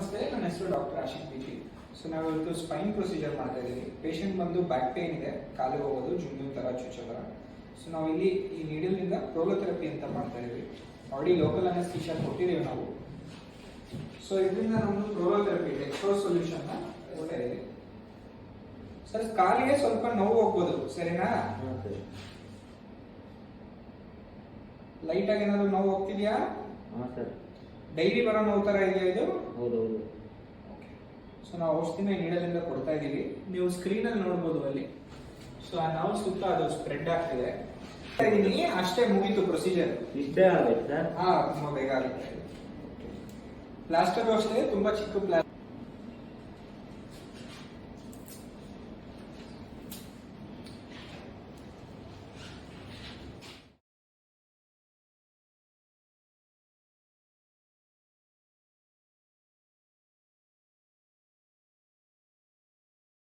ನಮಸ್ತೆ, ನನ್ನ ಹೆಸರು ಡಾಕ್ಟರ್ ಆಶಿಕ್ ಬಿಜಿ. ಸೊ ನಾವು ಇವತ್ತು ಸ್ಪೈನ್ ಪ್ರೊಸೀಜರ್ ಮಾಡ್ತಾ ಇದ್ದೀವಿ. ಪೇಷಂಟ್ ಬಂದು ಬ್ಯಾಕ್ ಪೇನ್ ಇದೆ, ಕಾಲು ಹೋಗೋದು, ಜುಂಡು ತರ ಚುಚ್ಚೋ ಥರ. ಸೊ ನಾವು ಇಲ್ಲಿ ಈ ನೀಡಲ್ನಿಂದ ಪ್ರೋಲೋಥೆರಪಿ ಅಂತ ಮಾಡ್ತಾ ಇದೀವಿ. ಆಲ್ರೆಡಿ ಲೋಕಲ್ ಅನೆಸ್ಥೀಶಿಯಾ ಕೊಟ್ಟಿದ್ದೀವಿ ನಾವು. ಸೊ ಇದರಿಂದ ನಮ್ದು ಪ್ರೋಲೋಥೆರಪಿ ಎಕ್ಸ್ಟ್ರಾ ಸೊಲ್ಯೂಷನ್ ಕೊಡ್ತಾ ಇದೀವಿ. ಸರ್, ಕಾಲಿಗೆ ಸ್ವಲ್ಪ ನೋವು ಹೋಗ್ಬೋದು, ಸರಿನಾ? ಲೈಟ್ ಆಗಿ ಏನಾದ್ರು ನೋವು ಹೋಗ್ತಿದ್ಯಾ? ಡೈಲಿ ಬರೋ ನೋವು ತರ ಇದೆಯಾ ಇದು? ಹೌದೌದು. ಸೊ ನಾವು ಔಷಧಿನ ನೀಡಲಿಂದ ಕೊಡ್ತಾ ಇದೀವಿ. ನೀವು ಸ್ಕ್ರೀನ್ ಅಲ್ಲಿ ನೋಡಬಹುದು ಅಲ್ಲಿ. ಸೊ ಆ ನೋವು ಸುತ್ತ ಅದು ಸ್ಪ್ರೆಡ್ ಆಗ್ತಿದೆ. ಅಷ್ಟೇ, ಮುಗೀತು ಪ್ರೊಸೀಜರ್. ಇಷ್ಟೇ ಆಗುತ್ತೆ? ತುಂಬಾ ಬೇಗ ಆಗುತ್ತೆ. ಪ್ಲಾಸ್ಟರ್ ಅಷ್ಟೇ, ತುಂಬಾ ಚಿಕ್ಕ ಪ್ಲಾಸ್ಟರ್.